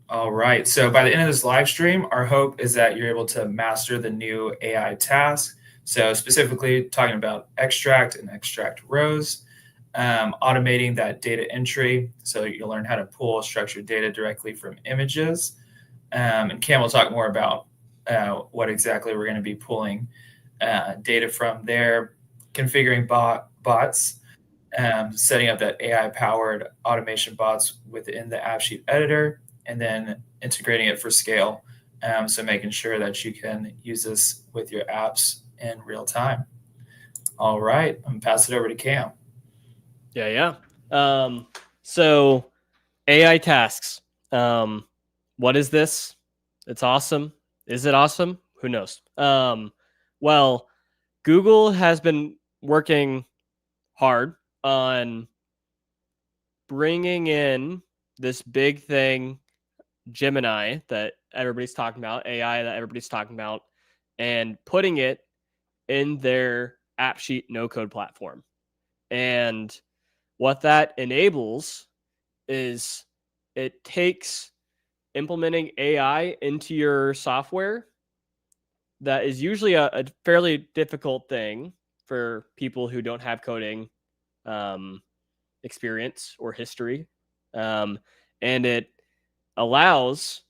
All right. So by the end of this live stream, our hope is that you're able to master the new AI task. So specifically talking about extract and extract rows, automating that data entry so you'll learn how to pull structured data directly from images. And Cam will talk more about what exactly we're going to be pulling data from there, configuring bots, setting up that AI-powered automation bots within the AppSheet editor, and then integrating it for scale. So making sure that you can use this with your apps in real time. All right, I'm gonna pass it over to Cam. Yeah. So AI tasks. What is this? It's awesome. Is it awesome? Who knows? Well, Google has been working hard on bringing in this big thing, Gemini, that everybody's talking about, AI that everybody's talking about, and putting it in their AppSheet no-code platform. And what that enables is it takes implementing AI into your software that is usually a fairly difficult thing for people who don't have coding experience or history. And it allows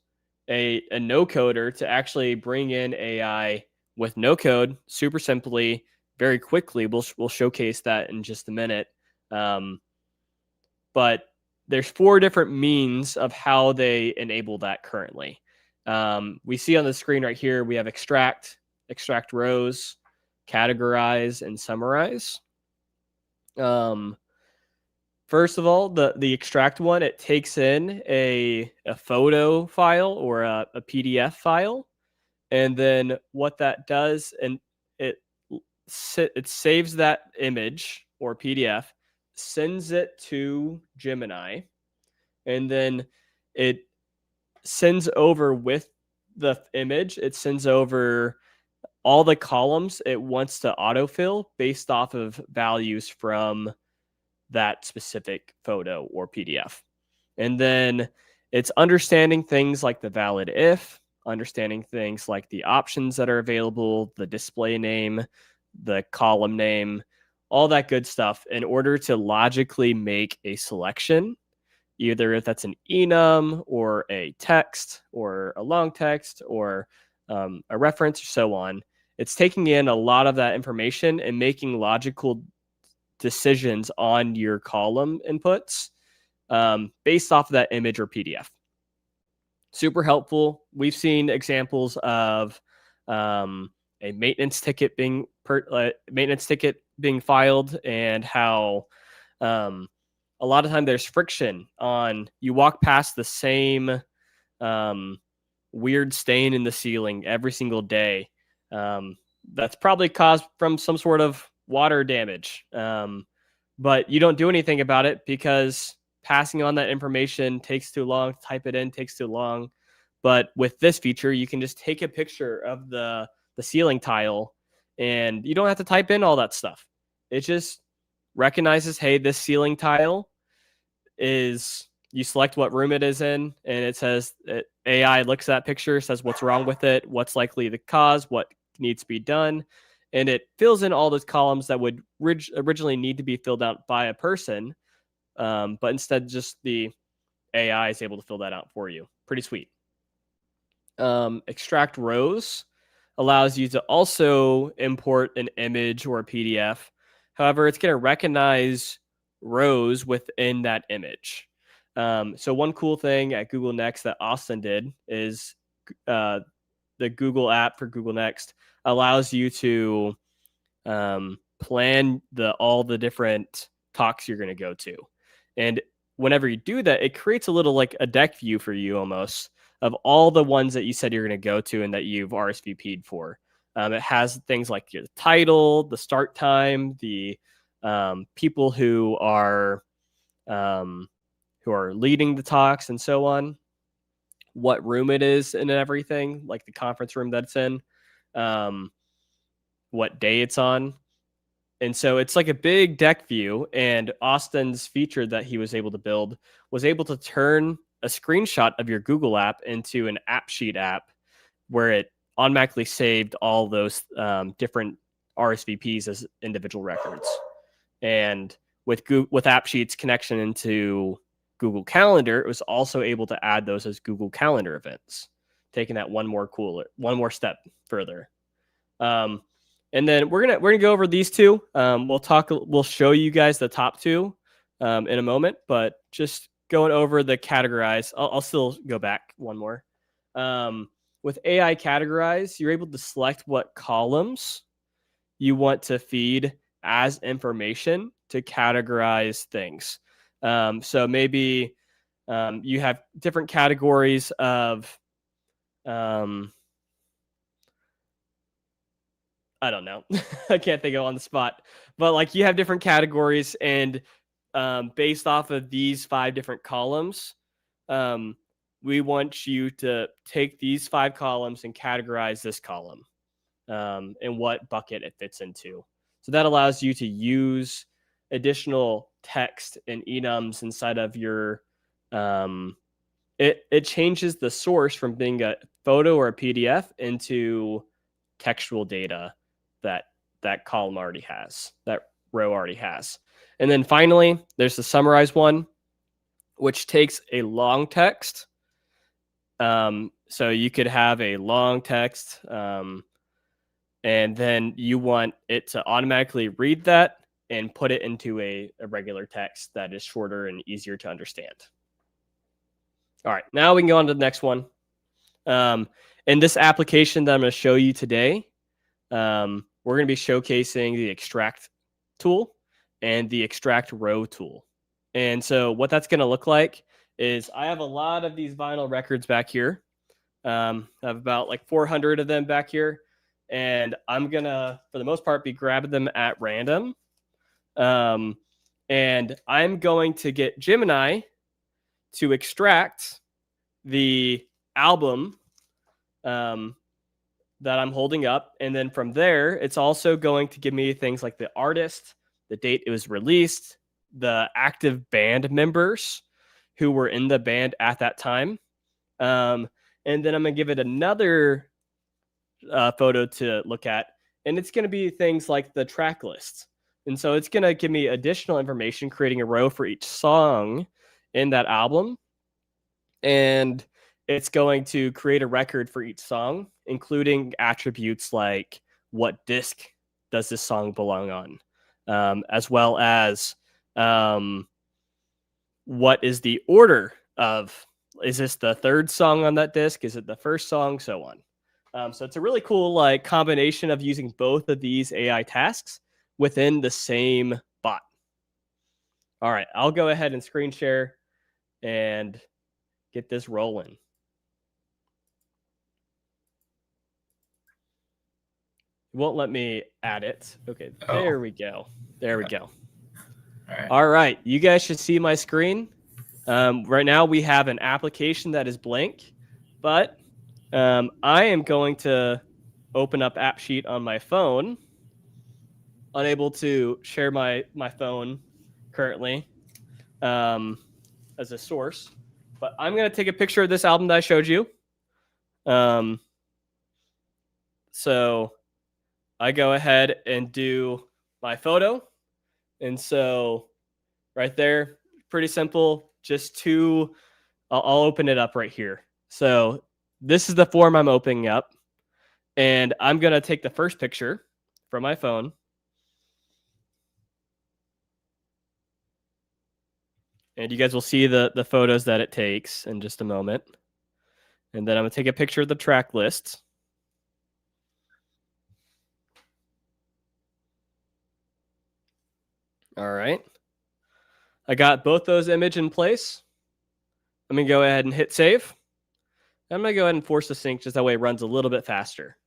a no coder to actually bring in AI with no code super simply, very quickly. We'll showcase that in just a minute. But there's 4 different means of how they enable that currently. We see on the screen right here, we have extract rows, categorize, and summarize. First of all, the extract one, it takes in a photo file or a PDF file. And then what that does, and it saves that image or PDF, sends it to Gemini, and then it sends over with the image, it sends over all the columns it wants to autofill based off of values from that specific photo or PDF. And then it's understanding things like the valid if, understanding things like the options that are available, the display name, the column name, all that good stuff in order to logically make a selection, either if that's an enum or a text or a long text or a reference or so on. It's taking in a lot of that information and making logical decisions on your column inputs based off of that image or PDF. Super helpful. We've seen examples of a maintenance ticket being filed, and how a lot of time there's friction on, you walk past the same weird stain in the ceiling every single day. That's probably caused from some sort of water damage. But you don't do anything about it because passing on that information takes too long. Type it in takes too long. But with this feature, you can just take a picture of the ceiling tile, and you don't have to type in all that stuff. It just recognizes, hey, this ceiling tile is, you select what room it is in, and it says, AI looks at that picture, says what's wrong with it, what's likely the cause, what needs to be done, and it fills in all those columns that would originally need to be filled out by a person, but instead just the AI is able to fill that out for you. Pretty sweet. Extract rows allows you to also import an image or a PDF. However, it's going to recognize rows within that image. So one cool thing at Google Next that Austin did is the Google app for Google Next allows you to plan all the different talks you're going to go to. And whenever you do that, it creates a little like a deck view for you almost of all the ones that you said you're going to go to and that you've RSVP'd for. It has things like the title, the start time, the people who are leading the talks and so on, what room it is and everything, like the conference room that it's in, what day it's on. And so it's like a big deck view, and Austin's feature that he was able to build was able to turn a screenshot of your Google app into an AppSheet app where it automatically saved all those different RSVPs as individual records. And with AppSheet's connection into Google Calendar, it was also able to add those as Google Calendar events, taking that one more step further. And then we're gonna go over these two. We'll show you guys the top two in a moment, but just going over the categorize. I'll still go back one more. With AI categorize, you're able to select what columns you want to feed as information to categorize things. So maybe you have different categories of, I don't know. I can't think of it on the spot, but like you have different categories, and based off of these 5 different columns, we want you to take these 5 columns and categorize this column and what bucket it fits into. So that allows you to use additional text and enums inside of your, it changes the source from being a photo or a PDF into textual data that column already has, that row already has. And then finally, there's the summarize one, which takes a long text. So you could have a long text, and then you want it to automatically read that and put it into a regular text that is shorter and easier to understand. All right, now we can go on to the next one. In this application that I'm going to show you today, we're going to be showcasing the extract tool and the extract row tool. And so what that's going to look like is I have a lot of these vinyl records back here. I have about like 400 of them back here. And I'm going to, for the most part, be grabbing them at random. And I'm going to get Gemini to extract the album that I'm holding up. And then from there, it's also going to give me things like the artist, the date it was released, the active band members who were in the band at that time. And then I'm going to give it another photo to look at. And it's going to be things like the track list. And so it's going to give me additional information, creating a row for each song in that album. And it's going to create a record for each song, including attributes like what disc does this song belong on, as well as what is the order of, is this the 3rd song on that disc? Is it the 1st song? So on. So it's a really cool like combination of using both of these AI tasks within the same bot. All right, I'll go ahead and screen share and get this rolling. It won't let me add it. Okay, there we go. There we go. All right, you guys should see my screen. Right now we have an application that is blank, but I am going to open up AppSheet on my phone. Unable to share my phone currently as a source, but I'm going to take a picture of this album that I showed you. So I go ahead and do my photo. And so right there, pretty simple, just two, I'll open it up right here. So this is the form I'm opening up, and I'm going to take the first picture from my phone. And you guys will see the photos that it takes in just a moment. And then I'm going to take a picture of the track list. All right. I got both those images in place. I'm going to go ahead and hit save. I'm going to go ahead and force the sync just that way it runs a little bit faster.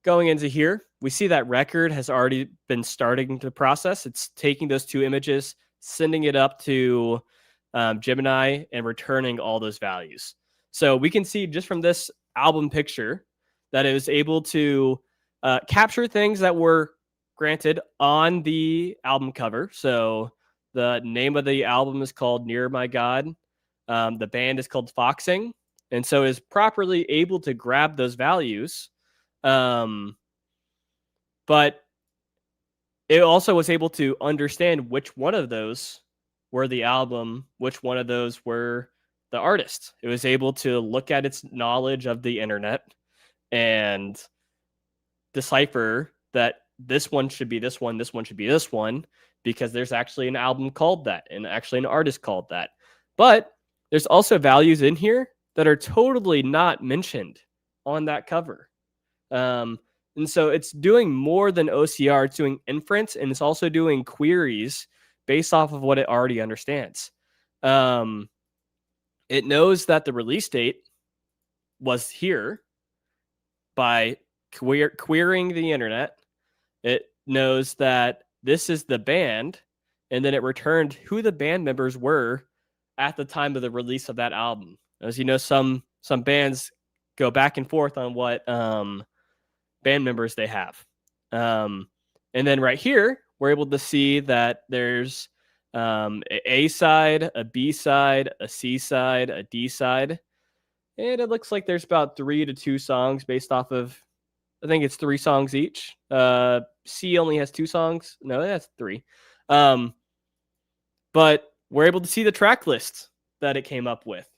Going into here, we see that record has already been starting to process. It's taking those two images, sending it up to Gemini, and returning all those values. So we can see just from this album picture that it was able to capture things that were granted on the album cover. So the name of the album is called Near My God. The band is called Foxing, and so is properly able to grab those values. But it also was able to understand which one of those were the album, which one of those were the artist. It was able to look at its knowledge of the internet and decipher that this one should be this one should be this one, because there's actually an album called that and actually an artist called that. But there's also values in here that are totally not mentioned on that cover. And so it's doing more than OCR. It's doing inference, and it's also doing queries based off of what it already understands. It knows that the release date was here by querying the internet. It knows that this is the band, and then it returned who the band members were at the time of the release of that album. As you know, some bands go back and forth on what band members they have. And then right here, we're able to see that there's a side, a B side, a C side, a D side. And it looks like there's about 3 to 2 songs based off of, I think it's 3 songs each. C only has 2 songs. No, that's 3. But we're able to see the track list that it came up with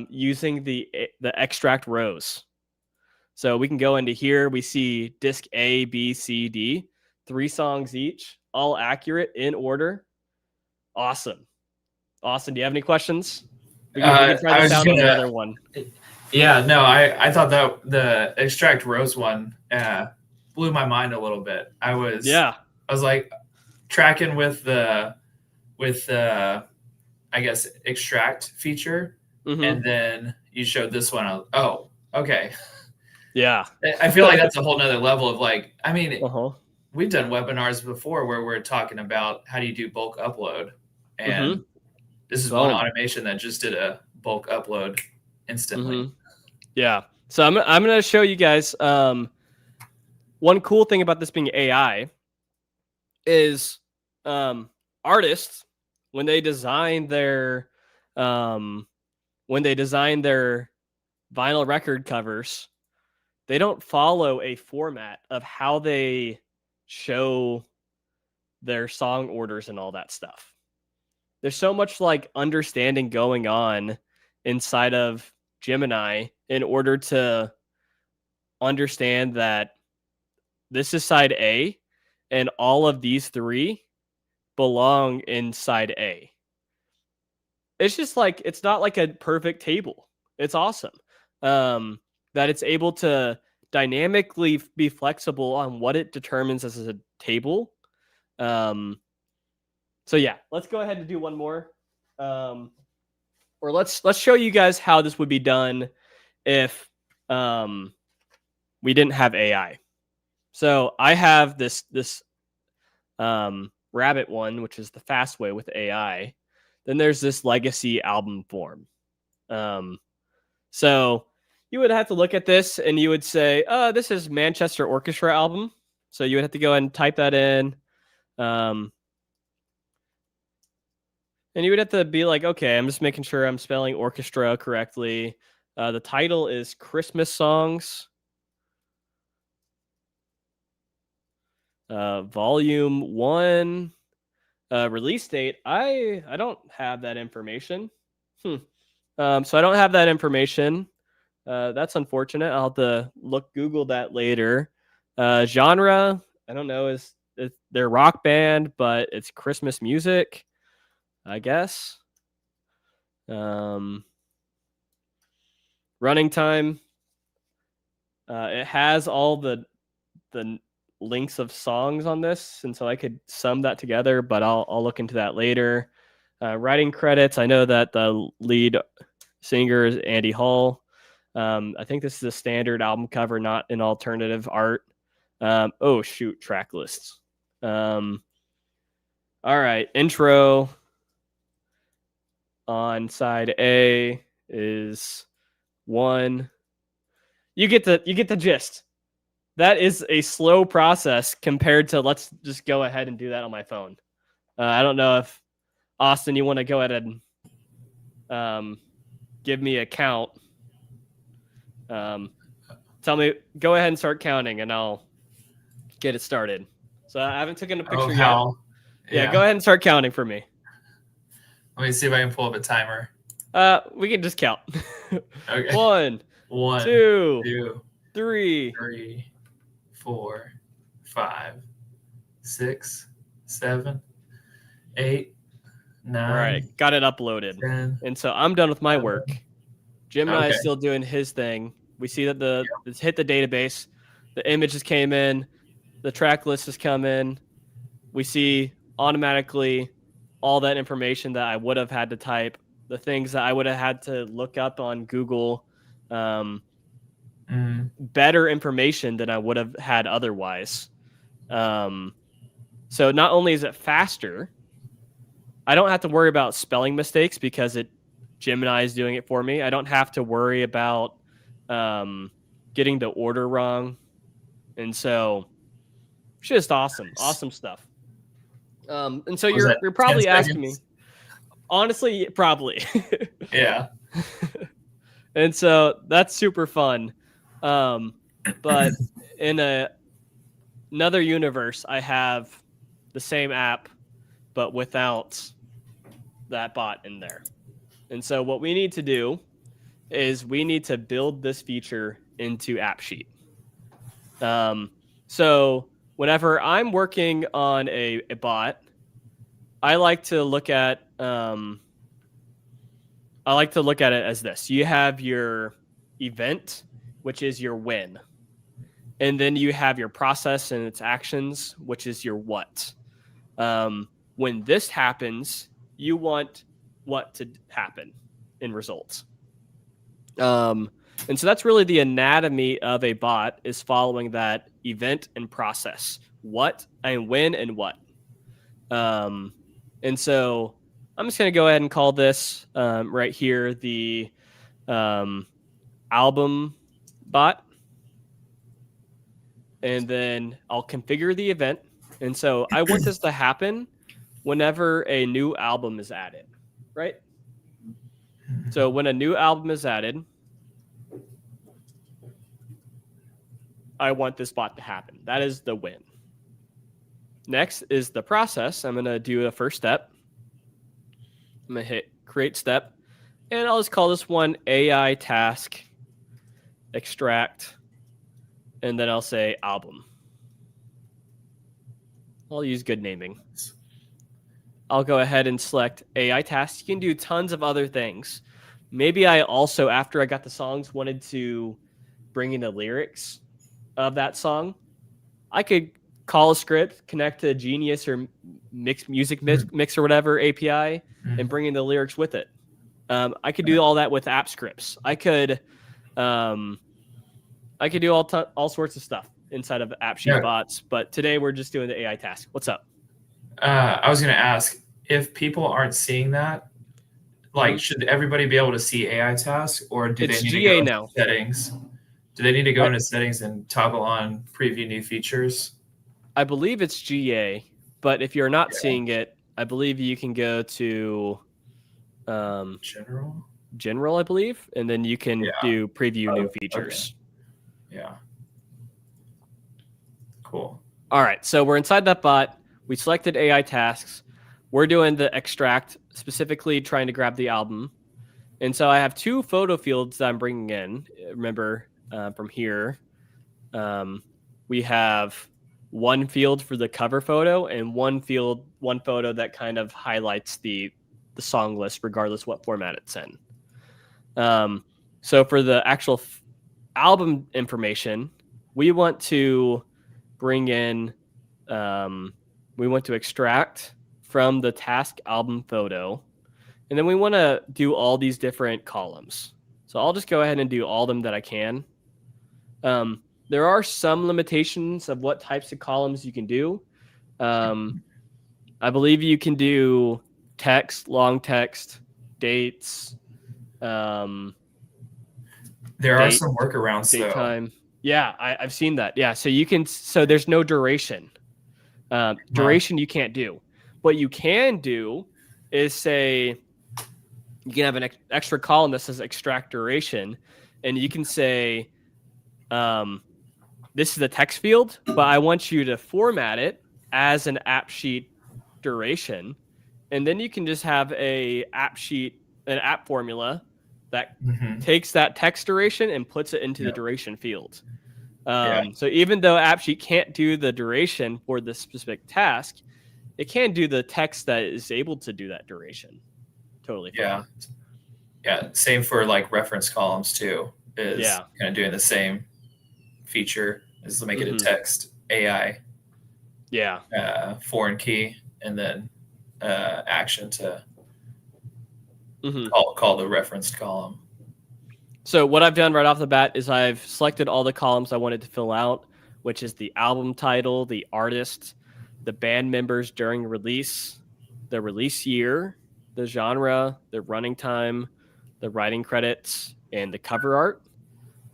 using the extract rows. So we can go into here. We see disc A, B, C, D, 3 songs each, all accurate in order. Awesome. Austin, do you have any questions? We can try this out on the other one. Yeah, no, I thought that the extract rows one blew my mind a little bit. I was like tracking with the I guess extract feature, and then you showed this one. Oh, okay. Yeah. I feel like that's a whole nother level of like, I mean, we've done webinars before where we're talking about how do you do bulk upload, and this is one automation that just did a bulk upload instantly. Yeah. So I'm going to show you guys one cool thing about this being AI is artists, when they design their vinyl record covers, they don't follow a format of how they show their song orders and all that stuff. There's so much like understanding going on inside of Gemini in order to understand that this is side A and all of these 3 belong in side A. It's just like, it's not like a perfect table. It's awesome. That it's able to dynamically be flexible on what it determines as a table. So yeah, let's go ahead and do one more. Or let's show you guys how this would be done if we didn't have AI. So I have this Rabbit one, which is the fast way with AI. Then there's this legacy album form. So you would have to look at this and you would say, this is Manchester Orchestra album. So you would have to go ahead and type that in. And you would have to be like, okay, I'm just making sure I'm spelling orchestra correctly. The title is Christmas Songs. Volume 1. Release date. I don't have that information. So I don't have that information. That's unfortunate. I'll have to Google that later. Genre, I don't know, is they're rock band, but it's Christmas music, I guess. Running time. It has all the links of songs on this, and so I could sum that together, but I'll look into that later. Writing credits. I know that the lead singer is Andy Hall. I think this is a standard album cover, not an alternative art. Track lists. All right, intro on side A is 1. You get the gist. That is a slow process compared to let's just go ahead and do that on my phone. I don't know if Austin, you want to go ahead and give me a count. Tell me, go ahead and start counting, and I'll get it started. So I haven't taken a picture yet. Yeah, go ahead and start counting for me. Let me see if I can pull up a timer. We can just count. Okay. 1, 2, 3, 4, 5, 6, 7, 8, 9. All right, got it uploaded. 10, and so I'm done with my work. Gemini is Okay. still doing his thing. We see that it's hit the database. The images came in. The track list has come in. We see automatically all that information that I would have had to type, the things that I would have had to look up on Google, better information than I would have had otherwise. So not only is it faster, I don't have to worry about spelling mistakes because Gemini is doing it for me. I don't have to worry about getting the order wrong. And so it's just awesome stuff. And so you're probably asking me, honestly, probably. Yeah. And so that's super fun. But in another universe, I have the same app, but without that bot in there. And so what we need to do is we need to build this feature into AppSheet. So whenever I'm working on a bot, I like to look at it as this. You have your event, which is your when. And then you have your process and its actions, which is your what. When this happens, you want what to happen in results. And so that's really the anatomy of a bot, is following that event and process. What and when and what. And so I'm just going to go ahead and call this right here the album bot. And then I'll configure the event. And so I want this to happen whenever a new album is added, right? So when a new album is added, I want this bot to happen. That is the when. Next is the process. I'm going to do a first step. I'm going to hit create step. And I'll just call this one AI task extract. And then I'll say album. I'll use good naming. I'll go ahead and select AI tasks. You can do tons of other things. Maybe I also, after I got the songs, wanted to bring in the lyrics of that song. I could call a script, connect to Genius or Music Mix or whatever API, and bring in the lyrics with it. I could do all that with app scripts. I could do all sorts of stuff inside of AppSheet bots, but today we're just doing the AI task. What's up? I was going to ask, if people aren't seeing that, like, should everybody be able to see AI tasks, or do they need to go into settings? Do they need to go into settings and toggle on preview new features? I believe it's GA, but if you're not seeing it, I believe you can go to general, I believe, and then you can do preview new features. Okay. Yeah. Cool. All right. So we're inside that bot. We selected AI tasks. We're doing the extract, specifically trying to grab the album. And so I have two photo fields that I'm bringing in. Remember, from here, we have one field for the cover photo and one photo that kind of highlights the song list, regardless what format it's in. So for the actual album information, we want to bring in, we want to extract from the task album photo, and then we want to do all these different columns. So I'll just go ahead and do all of them that I can. There are some limitations of what types of columns you can do. I believe you can do text, long text, dates. There are some workarounds, date time. Yeah, I've seen that. Yeah, so you can. So there's no duration. Duration you can't do. What you can do is say you can have an extra column that says extract duration, and you can say, this is the text field, but I want you to format it as an AppSheet duration. And then you can just have an app formula that takes that text duration and puts it into the duration field. So even though AppSheet can't do the duration for this specific task, it can do the text that is able to do that duration. Totally fine. Yeah. Same for like reference columns too, is kind of doing the same feature, is to make it a text AI foreign key, and then action to call the referenced column. So what I've done right off the bat is I've selected all the columns I wanted to fill out, which is the album title, the artist, the band members during release, the release year, the genre, the running time, the writing credits, and the cover art.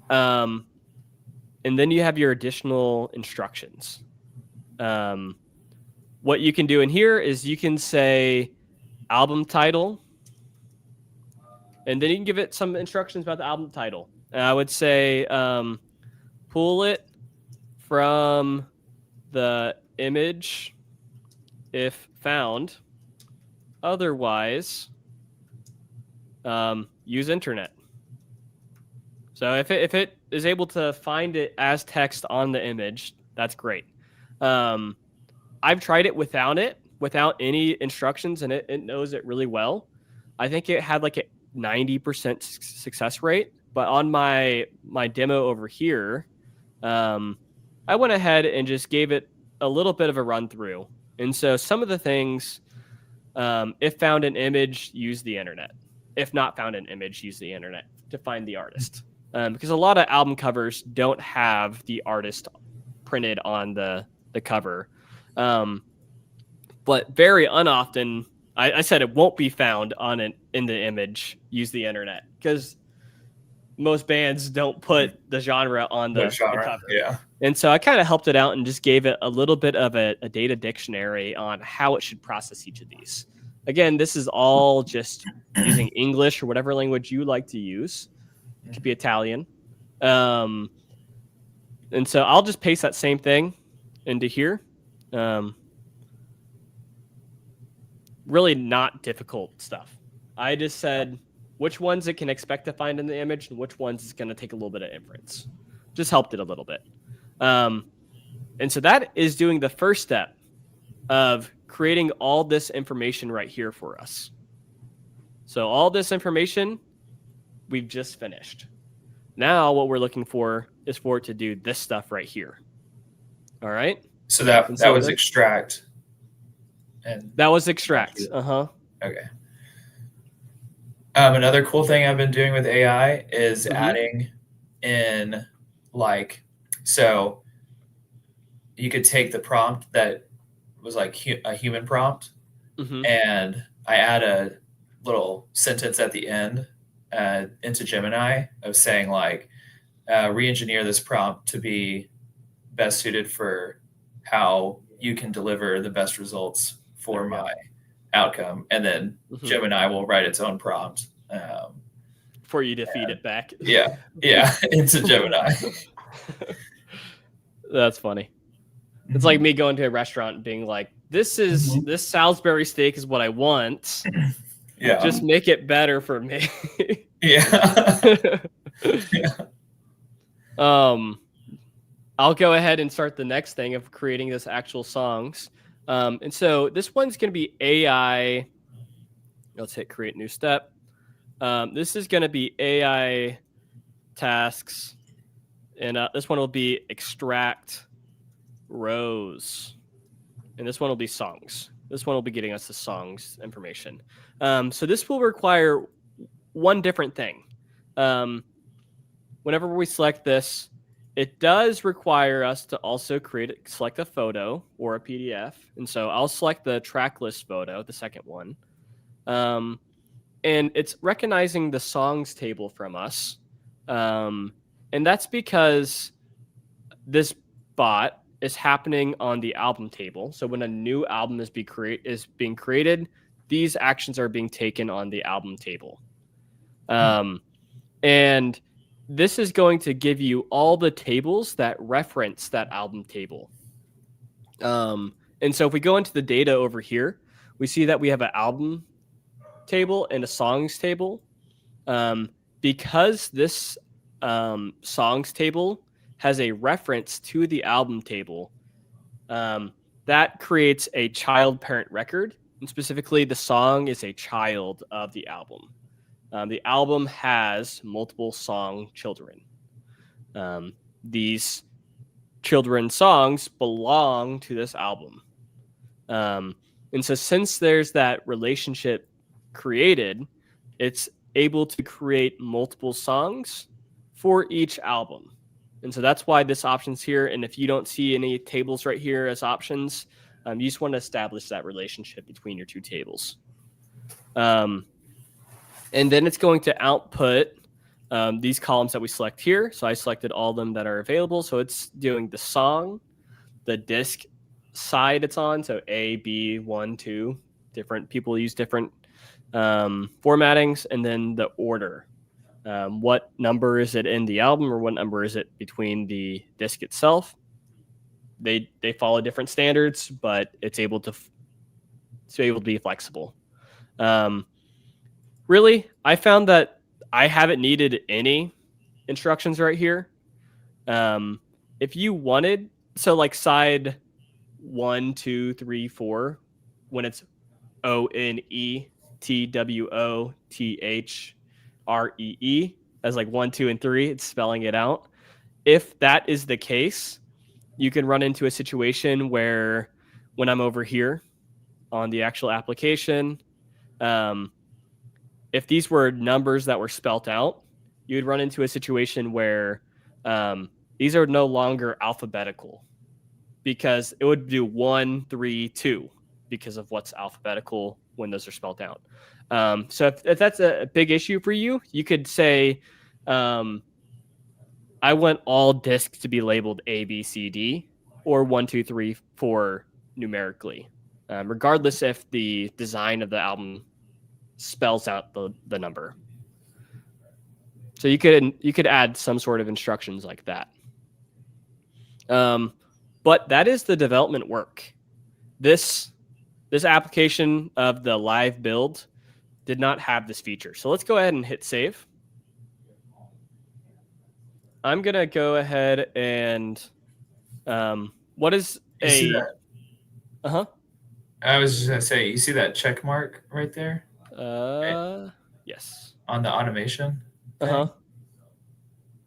And then you have your additional instructions. What you can do in here is you can say album title, and then you can give it some instructions about the album title. And I would say pull it from the image if found. Otherwise, use internet. So if it is able to find it as text on the image, that's great. I've tried it without any instructions, and it knows it really well. I think it had like a 90% success rate, but on my demo over here, I went ahead and just gave it a little bit of a run through. And so some of the things, if found an image, use the internet. If not found an image, use the internet to find the artist. Because a lot of album covers don't have the artist printed on the cover. But very unoften, I said it won't be found in the image, use the internet. Because most bands don't put the genre on the cover. Yeah. And so I kind of helped it out and just gave it a little bit of a data dictionary on how it should process each of these. Again, this is all just using English or whatever language you like to use. It could be Italian. And so I'll just paste that same thing into here. Really not difficult stuff. I just said which ones it can expect to find in the image and which ones it's going to take a little bit of inference. Just helped it a little bit. And so that is doing the first step of creating all this information right here for us. So all this information we've just finished. Now what we're looking for is for it to do this stuff right here. All right. So that was extract. And that was extract. Okay. Another cool thing I've been doing with AI is adding in, like, so you could take the prompt that was like a human prompt, and I add a little sentence at the end into Gemini of saying, like, re-engineer this prompt to be best suited for how you can deliver the best results for my outcome. And then Gemini will write its own prompt for you to feed it back. Yeah, into Gemini. That's funny. It's like me going to a restaurant and being like, this Salisbury steak is what I want. Yeah. Just make it better for me. Yeah. I'll go ahead and start the next thing of creating this actual songs. And so this one's going to be AI. Let's hit create new step. This is going to be AI tasks. And this one will be extract rows. And this one will be songs. This one will be getting us the songs information. So this will require one different thing. Whenever we select this, it does require us to also select a photo or a PDF. And so I'll select the track list photo, the second one. And it's recognizing the songs table from us. And that's because this bot is happening on the album table. So when a new album is being created, these actions are being taken on the album table. And this is going to give you all the tables that reference that album table. And so if we go into the data over here, we see that we have an album table and a songs table. Because this songs table has a reference to the album table, that creates a child parent record. And specifically, the song is a child of the album. The album has multiple song children. These children's songs belong to this album. And so since there's that relationship created, it's able to create multiple songs for each album. And so that's why this option's here. And if you don't see any tables right here as options, you just want to establish that relationship between your two tables. And then it's going to output these columns that we select here. So I selected all of them that are available. So it's doing the song, the disc side it's on. So A, B, 1, 2. Different people use different formattings, and then the order. What number is it in the album, or what number is it between the disc itself? They follow different standards, but it's able to be flexible. Really, I found that I haven't needed any instructions right here. If you wanted, so like side 1, 2, 3, 4, when it's ONETWOTHREE as like 1, 2, and 3, it's spelling it out. If that is the case, you can run into a situation where when I'm over here on the actual application, if these were numbers that were spelt out, you would run into a situation where these are no longer alphabetical, because it would do 1, 3, 2 because of what's alphabetical when those are spelled out. So if that's a big issue for you, you could say, I want all discs to be labeled A, B, C, D, or 1, 2, 3, 4 numerically, regardless if the design of the album spells out the number. So you could add some sort of instructions like that. But that is the development work. This application of the live build did not have this feature. So let's go ahead and hit save. I'm going to go ahead and what is a... Uh-huh. I was just going to say, you see that check mark right there? Yes. On the automation thing? Uh-huh.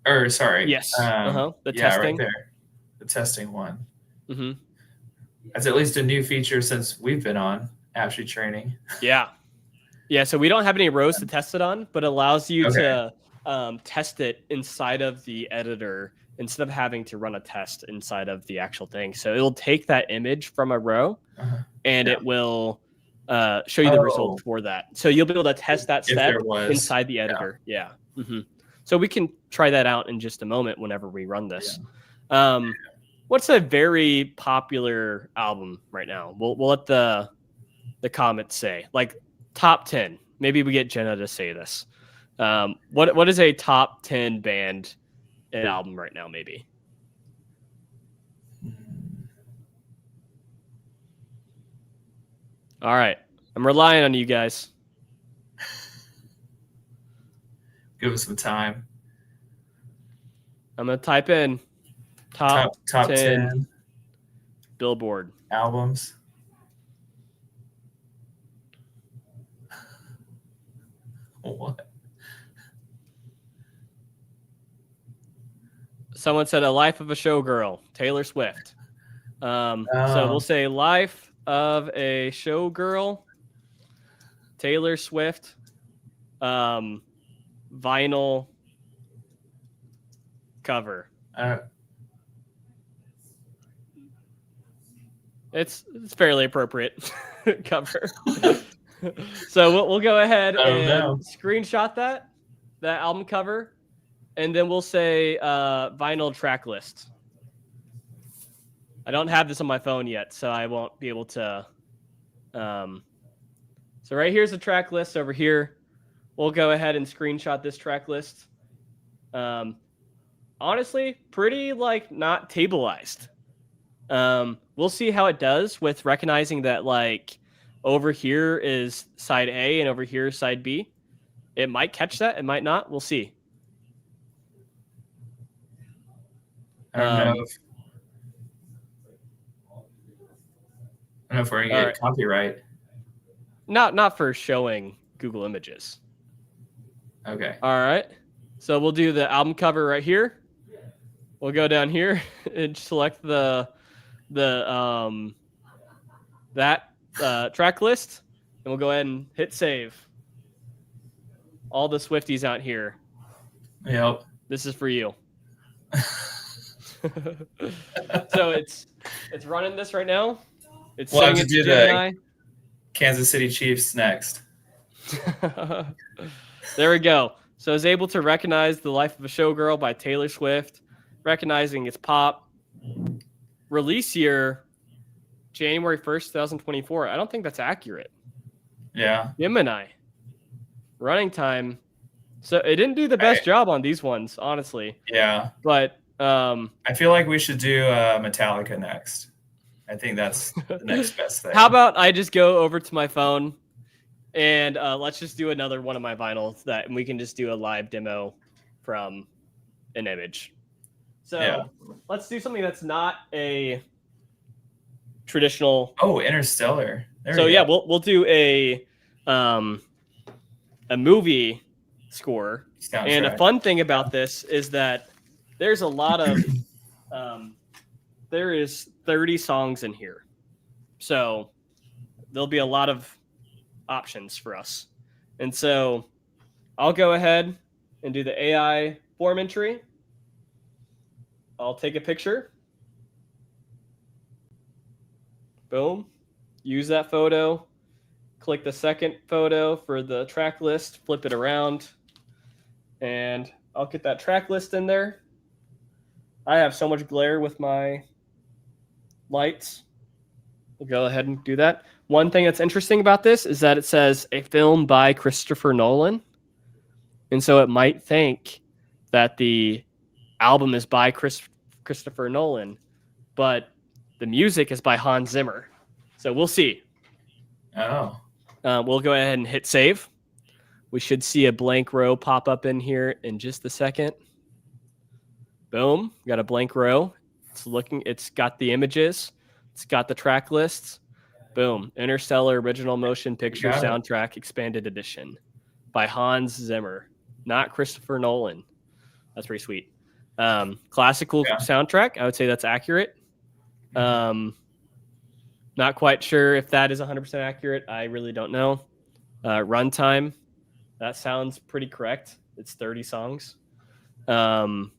Or, sorry. Yes. The testing. Right there. The testing one. Mm-hmm. That's at least a new feature since we've been on AppSheet training. Yeah. So we don't have any rows to test it on, but it allows you to test it inside of the editor instead of having to run a test inside of the actual thing. So it'll take that image from a row and it will show you the result for that. So you'll be able to test that step inside the editor. Yeah. Mm-hmm. So we can try that out in just a moment whenever we run this. What's a very popular album right now? We'll let the comments say, like, top 10. Maybe we get Jenna to say this. What is a top 10 band and album right now? Maybe. All right, I'm relying on you guys. Give us some time. I'm gonna type in top 10 Billboard albums. What? Someone said A Life of a Showgirl, Taylor Swift. So we'll say Life of a Showgirl, Taylor Swift, vinyl cover. It's fairly appropriate cover. So we'll go ahead and screenshot that album cover, and then we'll say vinyl track list. I don't have this on my phone yet, so I won't be able to So right here's the track list over here. We'll go ahead and screenshot this track list. Honestly, pretty like not tableized. We'll see how it does with recognizing that like over here is side A and over here is side B. It might catch that. It might not. We'll see. I don't know if we're gonna get copyright. Not for showing Google Images. Okay. All right. So we'll do the album cover right here. We'll go down here and select that track list, and we'll go ahead and hit save. All the Swifties out here. Yep. This is for you. So it's running this right now. It's we'll have to do Gemini. the Kansas City Chiefs next. There we go. So I was able to recognize The Life of a Showgirl by Taylor Swift, recognizing its pop. Release year, January 1st, 2024. I don't think that's accurate. Yeah. Gemini. Running time. So it didn't do the best job on these ones, honestly. Yeah. But I feel like we should do Metallica next. I think that's the next best thing. How about I just go over to my phone and let's just do another one of my vinyls and we can just do a live demo from an image. So let's do something that's not a traditional. Oh, Interstellar. We'll do a movie score. Soundtrack. And a fun thing about this is that there's a lot of there is 30 songs in here. So there'll be a lot of options for us. And so I'll go ahead and do the AI form entry. I'll take a picture. Boom. Use that photo. Click the second photo for the track list. Flip it around. And I'll get that track list in there. I have so much glare with my lights. We'll go ahead and do that. One thing that's interesting about this is that it says a film by Christopher Nolan. And so it might think that the album is by Christopher Nolan, but the music is by Hans Zimmer. So we'll see. Oh. We'll go ahead and hit save. We should see a blank row pop up in here in just a second. Boom. Got a blank row. It's got the images. It's got the track lists. Boom. Interstellar Original Motion Picture Soundtrack Expanded Edition by Hans Zimmer, not Christopher Nolan. That's pretty sweet. Classical soundtrack. I would say that's accurate. Not quite sure if that is 100% accurate. I really don't know. Runtime. That sounds pretty correct. It's 30 songs. Hans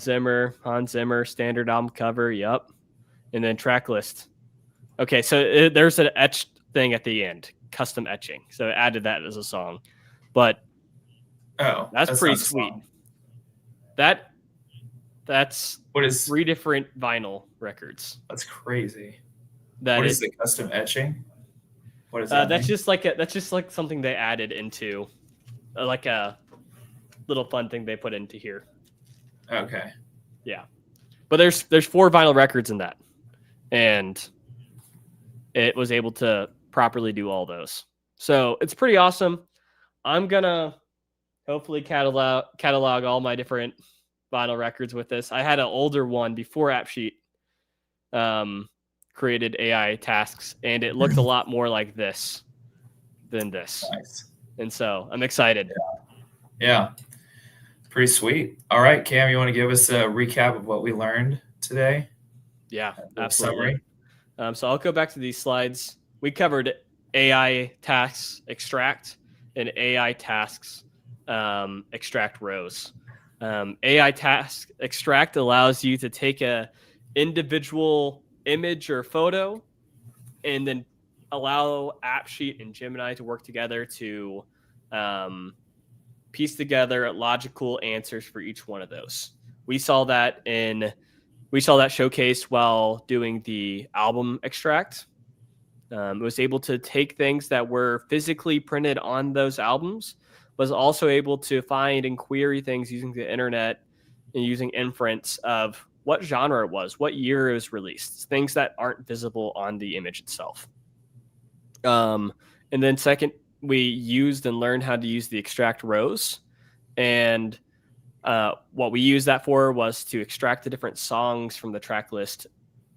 Zimmer, standard album cover. Yep. And then track list. Okay, so there's an etched thing at the end, custom etching. So it added that as a song. But that's pretty sweet. That's what is 3 different vinyl records. That's crazy. What is the custom etching? What is that? That's just like something they added into like a little fun thing they put into here. Okay. Yeah. But there's 4 vinyl records in that. And it was able to properly do all those. So it's pretty awesome. I'm going to hopefully catalog all my different vinyl records with this. I had an older one before AppSheet created AI tasks, and it looked a lot more like this than this. Nice. And so I'm excited. Yeah. Pretty sweet. All right, Cam, you want to give us a recap of what we learned today? Yeah, absolutely. So I'll go back to these slides. We covered AI tasks extract and AI tasks extract rows. AI task extract allows you to take a individual image or photo and then allow AppSheet and Gemini to work together to piece together logical answers for each one of those. We saw that showcased while doing the album extract. It was able to take things that were physically printed on those albums, was also able to find and query things using the internet and using inference of what genre it was, what year it was released, things that aren't visible on the image itself. And then second, we used and learned how to use the extract rows. And what we used that for was to extract the different songs from the track list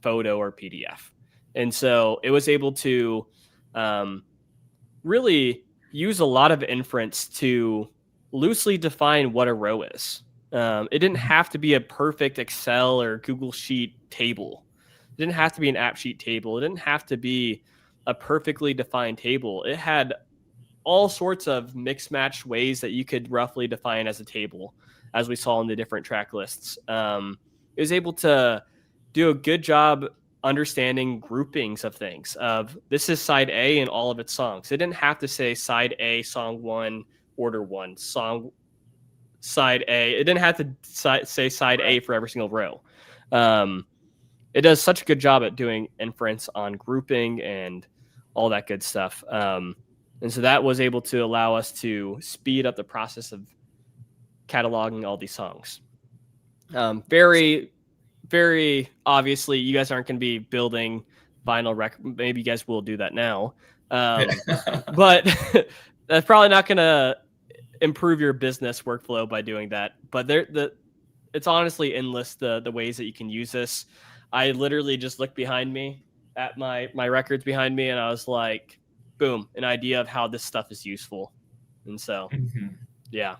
photo or PDF. And so it was able to really use a lot of inference to loosely define what a row is. It didn't have to be a perfect Excel or Google Sheet table. It didn't have to be an AppSheet table. It didn't have to be a perfectly defined table. It had all sorts of mixed match ways that you could roughly define as a table, as we saw in the different track lists. It was able to do a good job understanding groupings of things. Of this is side A and all of its songs. It didn't have to say side A, song 1, order 1, song side A. It didn't have to say side A for every single row. It does such a good job at doing inference on grouping and all that good stuff. And so that was able to allow us to speed up the process of cataloging all these songs. Very, very obviously, you guys aren't going to be building vinyl record. Maybe you guys will do that now. But that's probably not going to improve your business workflow by doing that. But it's honestly endless, the ways that you can use this. I literally just looked behind me at my records behind me, and I was like, boom, an idea of how this stuff is useful. And so, yeah.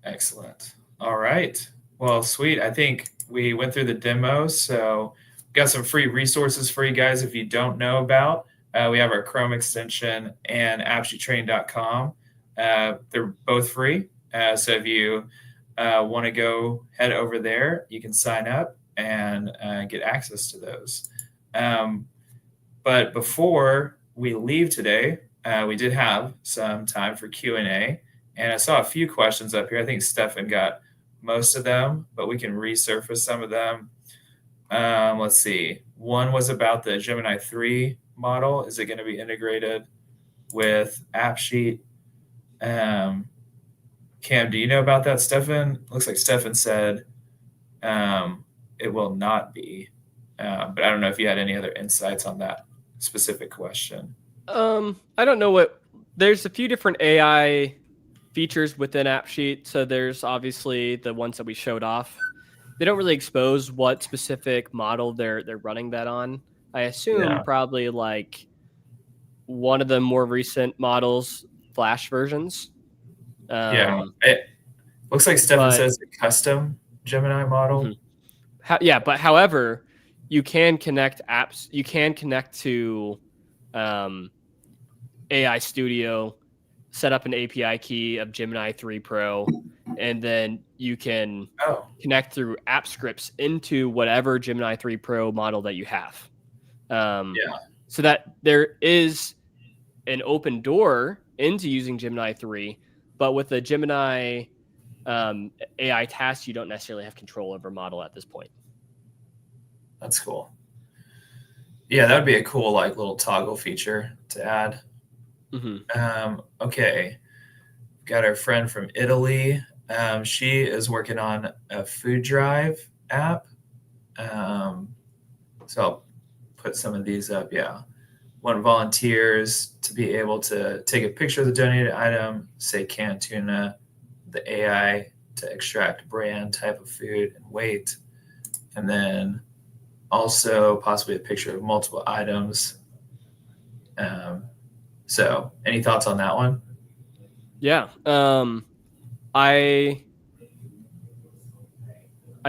Excellent. All right. Well, sweet. I think we went through the demo, so we've got some free resources for you guys if you don't know about. We have our Chrome extension and AppSheetTraining.com. They're both free. So if you want to go head over there, you can sign up and get access to those. But before we leave today, we did have some time for Q&A, and I saw a few questions up here. I think Stefan got most of them, but we can resurface some of them. Let's see. One was about the Gemini 3 model. Is it going to be integrated with AppSheet? Cam, do you know about that, Stefan? Looks like Stefan said it will not be, but I don't know if you had any other insights on that specific question. I don't know there's a few different AI features within AppSheet. So there's obviously the ones that we showed off. They don't really expose what specific model they're running that on. I assume probably like one of the more recent models, Flash versions. It looks like Stefan says a custom Gemini model. But however, you can connect apps. You can connect to AI Studio, set up an API key of Gemini 3 Pro, and then you can connect through app scripts into whatever Gemini 3 Pro model that you have. So that there is an open door into using Gemini 3, but with the Gemini AI task, you don't necessarily have control over model at this point. That's cool. Yeah, that would be a cool like little toggle feature to add. Okay, got our friend from Italy. She is working on a food drive app. So I'll put some of these up. Yeah, want volunteers to be able to take a picture of the donated item, say canned tuna, the AI to extract brand, type of food, and weight, and then also possibly a picture of multiple items. So any thoughts on that one? Yeah. I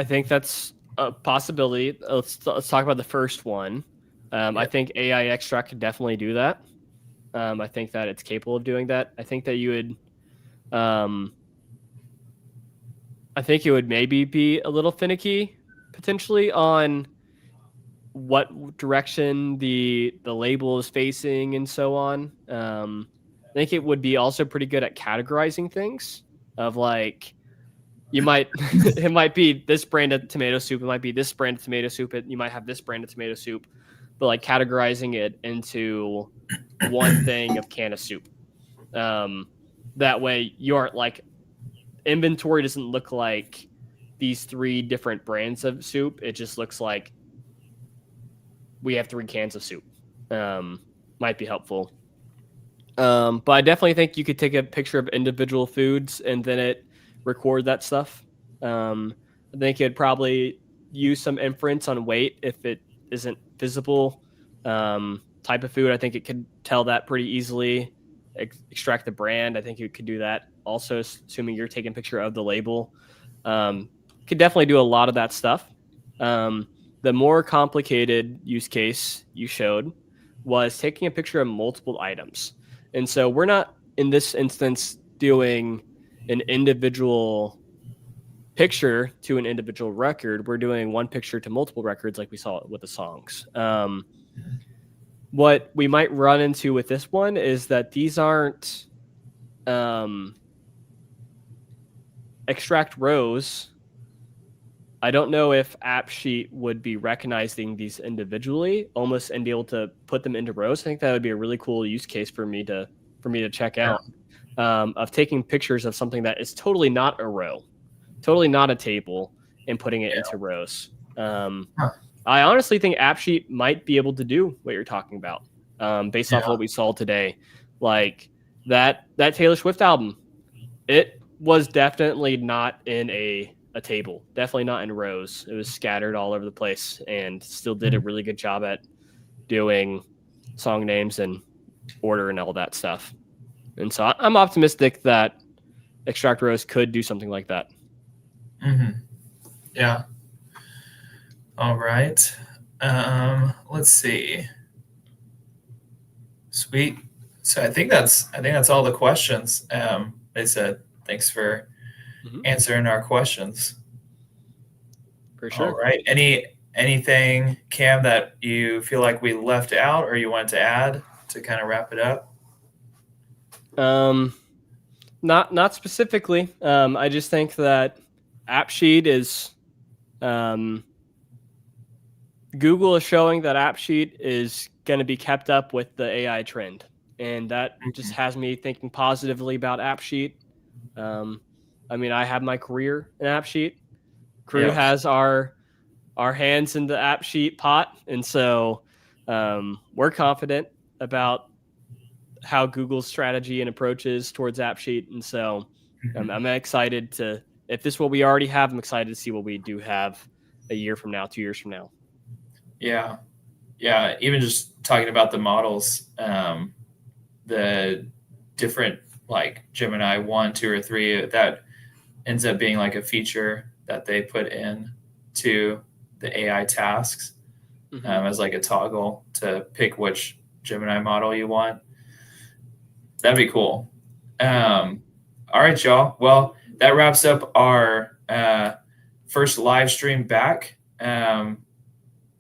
think that's a possibility. Let's talk about the first one. I think AI extract could definitely do that. I think that it's capable of doing that. I think that you would I think it would maybe be a little finicky potentially on what direction the label is facing and so on. I think it would be also pretty good at categorizing things of like, you might, it might be this brand of tomato soup. It might be this brand of tomato soup. You might have this brand of tomato soup, but like categorizing it into one thing of can of soup. That way you aren't like, inventory doesn't look like these 3 different brands of soup. It just looks like we have 3 cans of soup. Might be helpful. But I definitely think you could take a picture of individual foods and then it record that stuff. I think it'd probably use some inference on weight if it isn't visible. Type of food, I think it could tell that pretty easily. Extract the brand, I think it could do that. Also, assuming you're taking a picture of the label, could definitely do a lot of that stuff. The more complicated use case you showed was taking a picture of multiple items. And so we're not, in this instance, doing an individual picture to an individual record. We're doing one picture to multiple records like we saw with the songs. What we might run into with this one is that these aren't extract rows. I don't know if AppSheet would be recognizing these individually almost and be able to put them into rows. I think that would be a really cool use case for me to check out, of taking pictures of something that is totally not a row, totally not a table, and putting it into rows. I honestly think AppSheet might be able to do what you're talking about, based off what we saw today. Like that Taylor Swift album, it was definitely not in a table, definitely not in rows. It was scattered all over the place and still did a really good job at doing song names and order and all that stuff. And so I'm optimistic that extract rows could do something like that. Yeah. All right. Let's see. Sweet. So I think that's all the questions. They said thanks for answering our questions. For sure. All right. Anything, Cam, that you feel like we left out or you wanted to add to kind of wrap it up? Not specifically. I just think that AppSheet is, Google is showing that AppSheet is going to be kept up with the AI trend, and that just has me thinking positively about AppSheet. I mean, I have my career in AppSheet. Crew has our hands in the AppSheet pot, and so we're confident about how Google's strategy and approach is towards AppSheet. And so I'm excited to, if this is what we already have, I'm excited to see what we do have a year from now, 2 years from now. Yeah. Yeah. Even just talking about the models, the different like Gemini 1, 2, or 3, that ends up being like a feature that they put in to the AI tasks, as like a toggle to pick which Gemini model you want. That'd be cool. All right, y'all. Well, that wraps up our first live stream back. I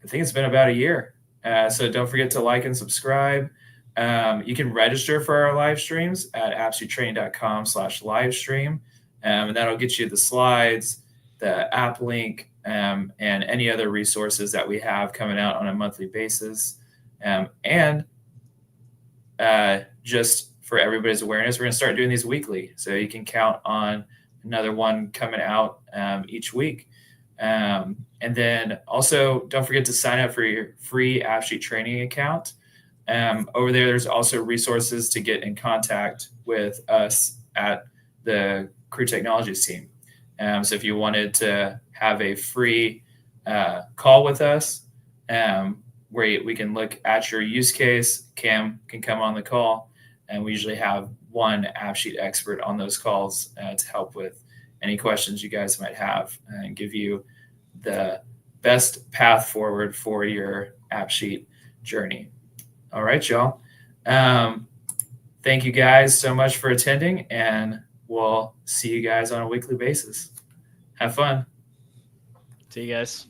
think it's been about a year. So don't forget to like and subscribe. You can register for our live streams at appsheettraining.com/livestream. And that'll get you the slides, the app link, and any other resources that we have coming out on a monthly basis. And just for everybody's awareness, we're going to start doing these weekly. So you can count on another one coming out each week. And then also don't forget to sign up for your free AppSheet training account. Over there, there's also resources to get in contact with us at the Crew Technologies team. So if you wanted to have a free call with us, where we can look at your use case, Cam can come on the call, and we usually have one AppSheet expert on those calls to help with any questions you guys might have and give you the best path forward for your AppSheet journey. All right, y'all. Thank you guys so much for attending, and we'll see you guys on a weekly basis. Have fun. See you guys.